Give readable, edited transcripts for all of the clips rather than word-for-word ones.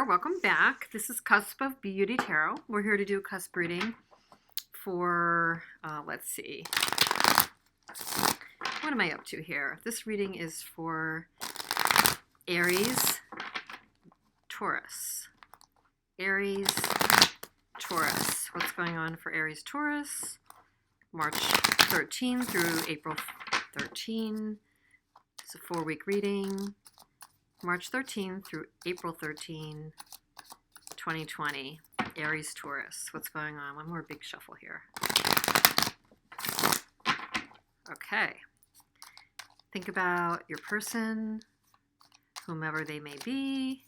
Welcome back. This is Cusp of Beauty Tarot. We're here to do a cusp reading for, let's see, what am I up to here? This reading is for Aries Taurus. Aries Taurus. What's going on for Aries Taurus? March 13 through April 13. It's a 4-week reading. March 13 through April 13, 2020. Aries Taurus. What's going on? One more big shuffle here. Okay. Think about your person, whomever they may be.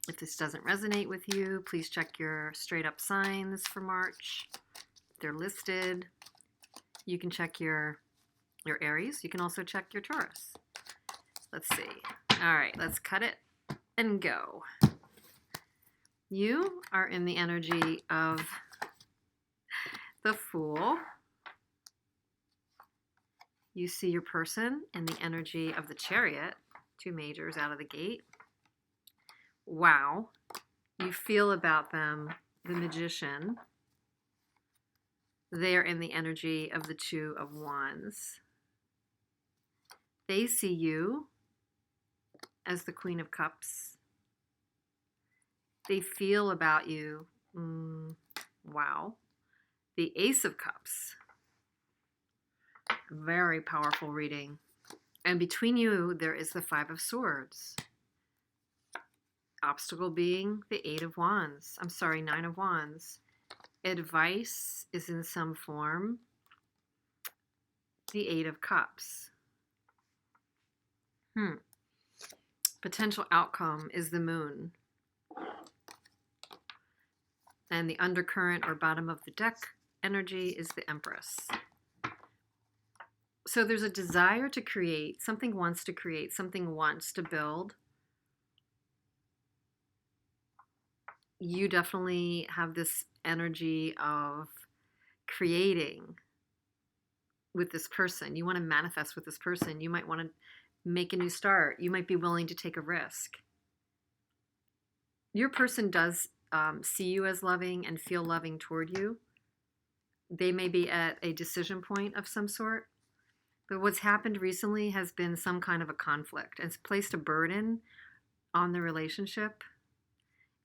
If this doesn't resonate with you, please check your straight up signs for March. They're listed. You can check your Aries. You can also check your Taurus. Let's see. All right, let's cut it and go. You are in the energy of the Fool. You see your person in the energy of the Chariot, 2 majors out of the gate. Wow. You feel about them, the Magician. They're in the energy of the 2 of Wands. They see you as the Queen of Cups. They feel about you, wow. The Ace of Cups. Very powerful reading. And between you, there is the 5 of Swords. Obstacle being the 8 of Wands. I'm sorry, 9 of Wands. Advice is in some form. The 8 of Cups. Potential outcome is the Moon. And the undercurrent or bottom of the deck energy is the Empress. So there's a desire to create, something wants to create, something wants to build. You definitely have this energy of creating with this person. You want to manifest with this person. You might want to make a new start. You might be willing to take a risk. Your person does see you as loving and feel loving toward you. They may be at a decision point of some sort. But what's happened recently has been some kind of a conflict. It's placed a burden on the relationship.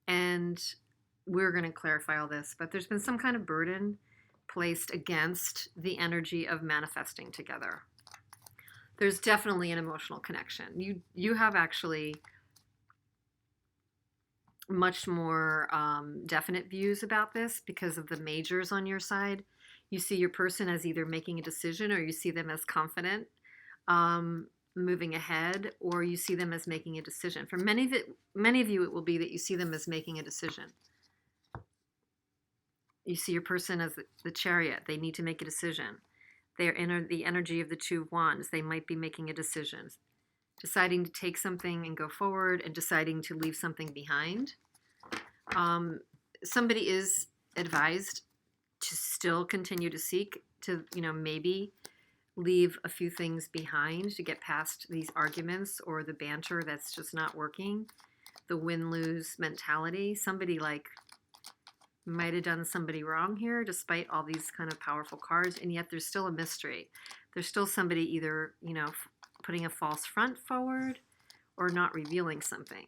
And we're going to clarify all this. But there's been some kind of burden placed against the energy of manifesting together. There's definitely an emotional connection. You have actually much more definite views about this because of the majors on your side. You see your person as either making a decision, or you see them as confident, moving ahead, or you see them as making a decision. For many of you, it will be that you see them as making a decision. You see your person as the Chariot. They need to make a decision. They're in the energy of the 2 of Wands. They might be making a decision, deciding to take something and go forward, and deciding to leave something behind. Somebody is advised to still continue to seek to, maybe leave a few things behind to get past these arguments or the banter that's just not working. The win-lose mentality. Somebody might have done somebody wrong here despite all these kind of powerful cards, and yet there's still a mystery. There's still somebody either, putting a false front forward or not revealing something.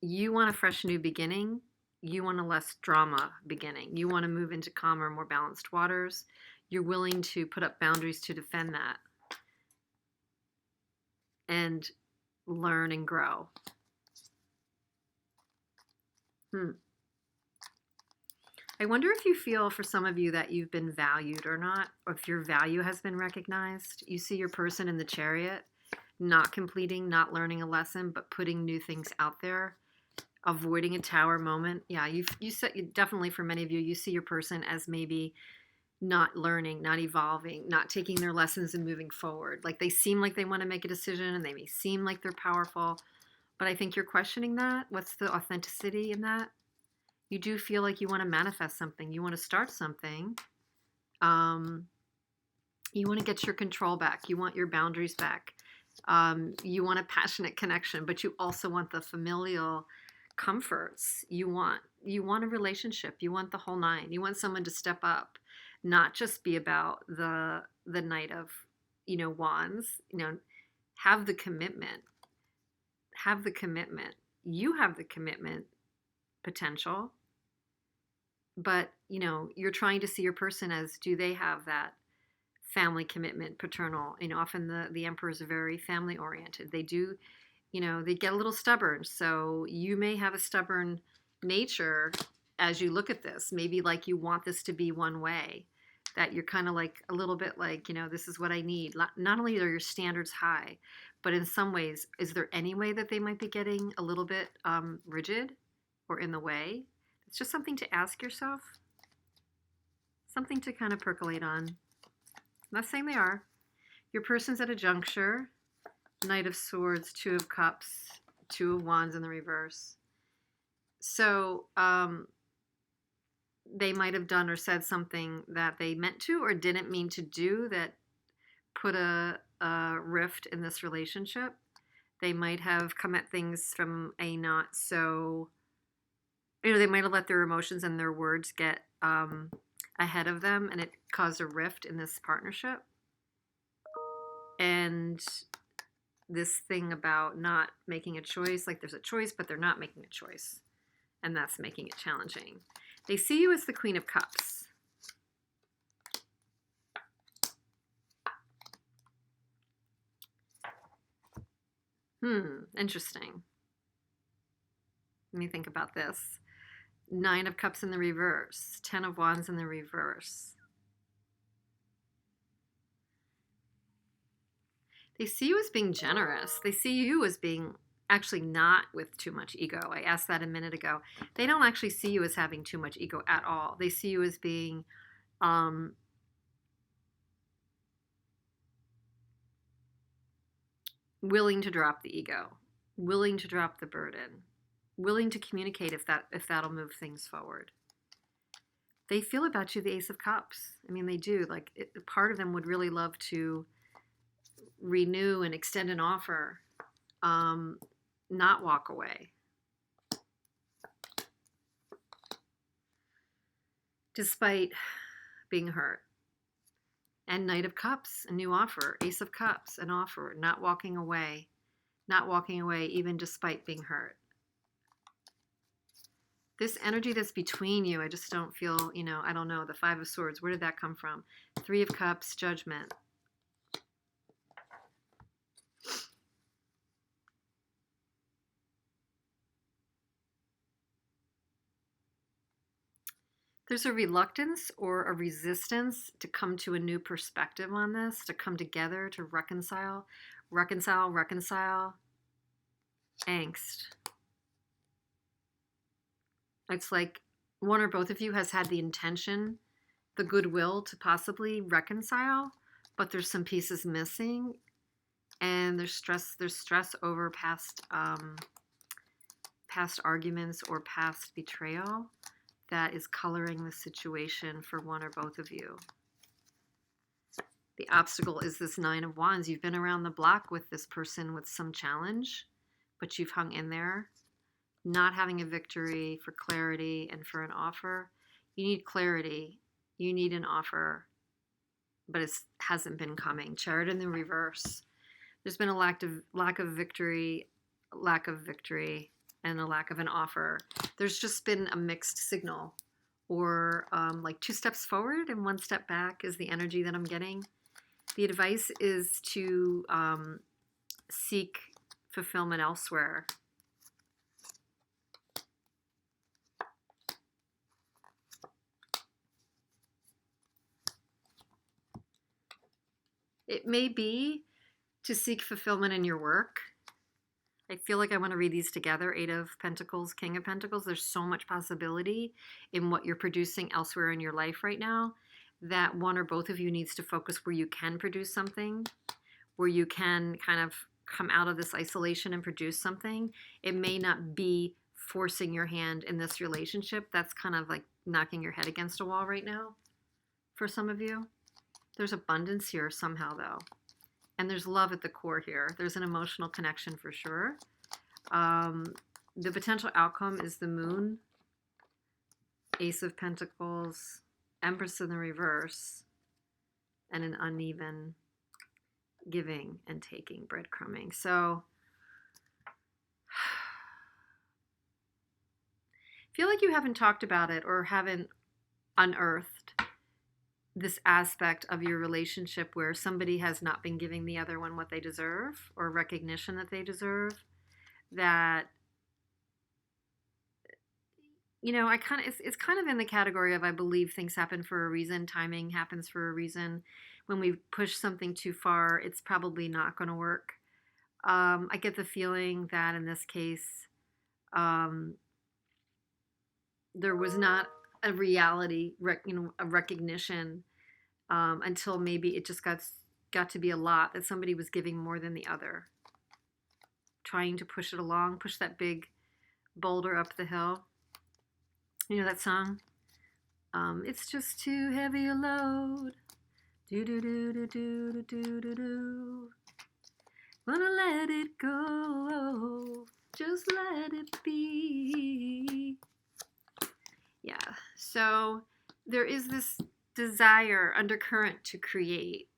You want a fresh new beginning. You want a less drama beginning. You want to move into calmer, more balanced waters. You're willing to put up boundaries to defend that and learn and grow. I wonder if you feel, for some of you, that you've been valued or not, or if your value has been recognized. You see your person in the Chariot, not completing, not learning a lesson, but putting new things out there, avoiding a tower moment. Yeah, you definitely, for many of you, you see your person as maybe not learning, not evolving, not taking their lessons and moving forward. Like they seem like they want to make a decision and they may seem like they're powerful, but I think you're questioning that. What's the authenticity in that? You do feel like you want to manifest something. You want to start something. You want to get your control back. You want your boundaries back. You want a passionate connection, but you also want the familial comforts. You want a relationship. You want the whole nine. You want someone to step up, not just be about the Knight of, Wands. Have the commitment. Have the commitment. You have the commitment potential, but you're trying to see your person as, do they have that family commitment, paternal? Often the emperors are very family oriented. They do, they get a little stubborn. So you may have a stubborn nature as you look at this. Maybe like you want this to be one way, that you're kind of like a little bit like, this is what I need. Not only are your standards high, but in some ways, is there any way that they might be getting a little bit rigid or in the way? It's just something to ask yourself, something to kind of percolate on. I'm not saying they are. Your person's at a juncture. Knight of Swords, Two of Cups, Two of Wands in the reverse. So they might have done or said something that they meant to or didn't mean to do that put a rift in this relationship. They might have come at things from a not so, they might have let their emotions and their words get ahead of them, and it caused a rift in this partnership. And this thing about not making a choice, like there's a choice, but they're not making a choice. And that's making it challenging. They see you as the Queen of Cups. Interesting. Let me think about this. Nine of Cups in the reverse. 10 of Wands in the reverse. They see you as being generous. They see you as being actually not with too much ego. I asked that a minute ago. They don't actually see you as having too much ego at all. They see you as being willing to drop the ego, willing to drop the burden, willing to communicate if that'll move things forward. They feel about you the Ace of Cups. I mean, they do. Like, part of them would really love to renew and extend an offer, not walk away. Despite being hurt. And Knight of Cups, a new offer. Ace of Cups, an offer. Not walking away. Not walking away even despite being hurt. This energy that's between you, I just don't feel, I don't know. The Five of Swords, where did that come from? Three of Cups, Judgment. There's a reluctance or a resistance to come to a new perspective on this, to come together, to reconcile. Angst. It's like one or both of you has had the intention, the goodwill to possibly reconcile, but there's some pieces missing, and there's stress over past arguments or past betrayal that is coloring the situation for one or both of you. The obstacle is this Nine of Wands. You've been around the block with this person with some challenge, but you've hung in there, not having a victory for clarity and for an offer. You need clarity. You need an offer, but it hasn't been coming. Chariot in the reverse. There's been a lack of victory, and a lack of an offer. There's just been a mixed signal, or like 2 steps forward and 1 step back is the energy that I'm getting. The advice is to seek fulfillment elsewhere. It may be to seek fulfillment in your work. I feel like I want to read these together. 8 of Pentacles, King of Pentacles. There's so much possibility in what you're producing elsewhere in your life right now that one or both of you needs to focus where you can produce something, where you can kind of come out of this isolation and produce something. It may not be forcing your hand in this relationship. That's kind of like knocking your head against a wall right now for some of you. There's abundance here somehow, though. And there's love at the core here. There's an emotional connection for sure. The potential outcome is the Moon, Ace of Pentacles, Empress in the reverse, and an uneven giving and taking, breadcrumbing. So I feel like you haven't talked about it or haven't unearthed this aspect of your relationship where somebody has not been giving the other one what they deserve or recognition that they deserve. That, you know, it's kind of in the category of, I believe things happen for a reason, timing happens for a reason. When we push something too far, it's probably not going to work. I get the feeling that in this case, there was not a reality, a recognition until maybe it just got to be a lot, that somebody was giving more than the other, trying to push it along, push that big boulder up the hill. You know that song? It's just too heavy a load. Do do do do do do do do do. Wanna let it go. Just let it be. Yeah. So there is this desire, undercurrent to create.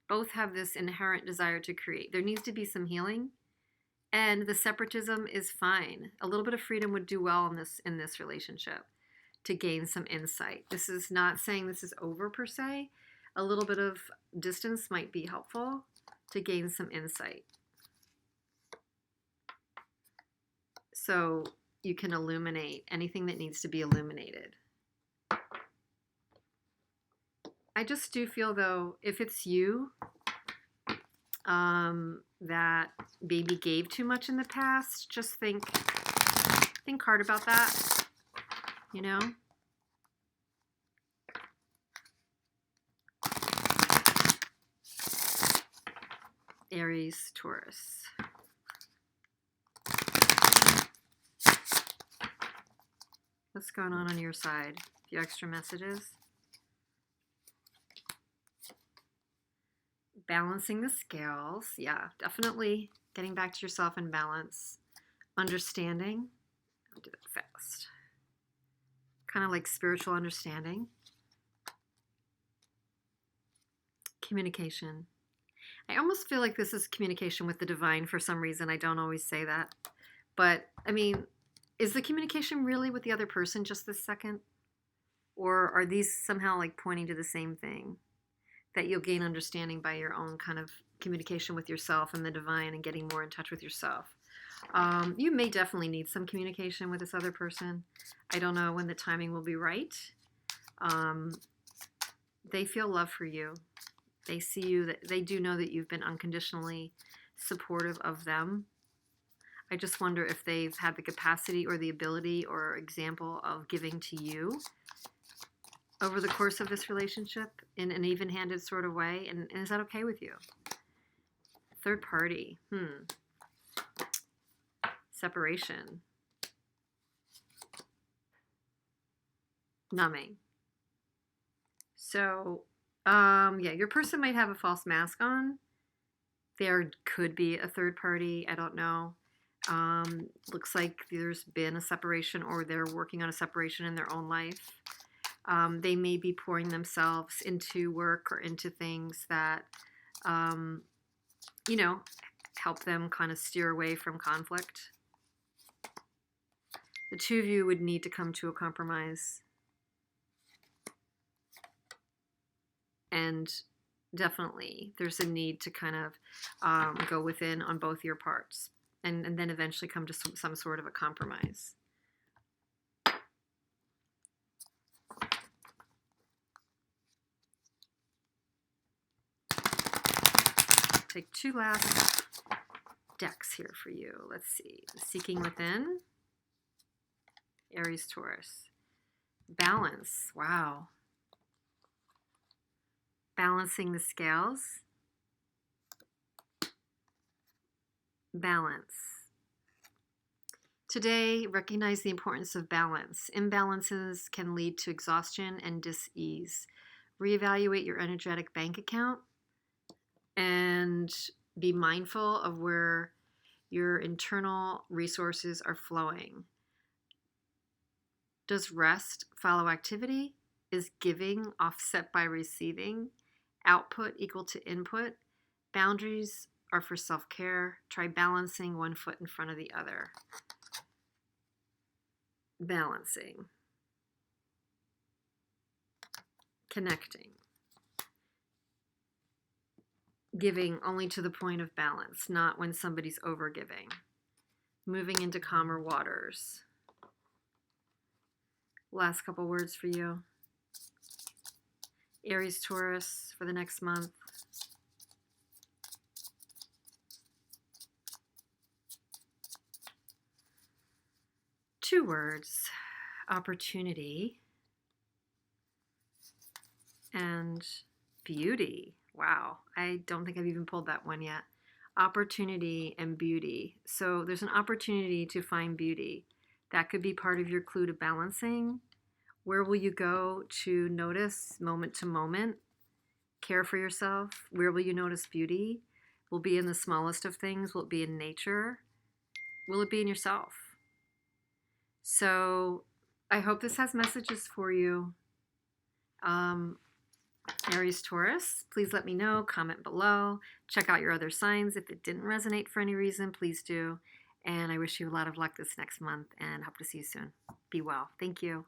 Both have this inherent desire to create. There needs to be some healing. And the separatism is fine. A little bit of freedom would do well in this relationship, to gain some insight. This is not saying this is over per se. A little bit of distance might be helpful to gain some insight. So you can illuminate anything that needs to be illuminated. I just do feel, though, if it's you that maybe gave too much in the past, just think hard about that, you know? Aries Taurus. What's going on your side? A few extra messages. Balancing the scales. Yeah, definitely getting back to yourself in balance. Understanding. I'll do that fast. Kind of like spiritual understanding. Communication. I almost feel like this is communication with the divine for some reason. I don't always say that. But, I mean, is the communication really with the other person just this second? Or are these somehow like pointing to the same thing? That you'll gain understanding by your own kind of communication with yourself and the divine and getting more in touch with yourself. You may definitely need some communication with this other person. I don't know when the timing will be right. They feel love for you. They see you, that they do know that you've been unconditionally supportive of them. I just wonder if they've had the capacity or the ability or example of giving to you over the course of this relationship in an even-handed sort of way. And is that okay with you? Third party. Separation. Numbing. So, yeah, your person might have a false mask on. There could be a third party. I don't know. Looks like there's been a separation, or they're working on a separation in their own life. They may be pouring themselves into work or into things that, you know, help them kind of steer away from conflict. The two of you would need to come to a compromise. And definitely there's a need to kind of go within on both your parts and then eventually come to some sort of a compromise. Take two last decks here for you. Let's see. Seeking Within. Aries Taurus. Balance. Wow. Balancing the scales. Balance. Today, recognize the importance of balance. Imbalances can lead to exhaustion and dis-ease. Reevaluate your energetic bank account. and be mindful of where your internal resources are flowing. Does rest follow activity? Is giving offset by receiving? Output equal to input? Boundaries are for self-care. Try balancing one foot in front of the other. Balancing. Connecting. Giving only to the point of balance, not when somebody's overgiving. Moving into calmer waters. Last couple words for you. Aries Taurus for the next month. Two words, opportunity and beauty. Wow, I don't think I've even pulled that one yet. Opportunity and beauty. So there's an opportunity to find beauty. That could be part of your clue to balancing. Where will you go to notice moment to moment? Care for yourself. Where will you notice beauty? Will it be in the smallest of things? Will it be in nature? Will it be in yourself? So I hope this has messages for you. Aries Taurus, please let me know, comment below, check out your other signs. If it didn't resonate for any reason, please do. And I wish you a lot of luck this next month and hope to see you soon. Be well. Thank you.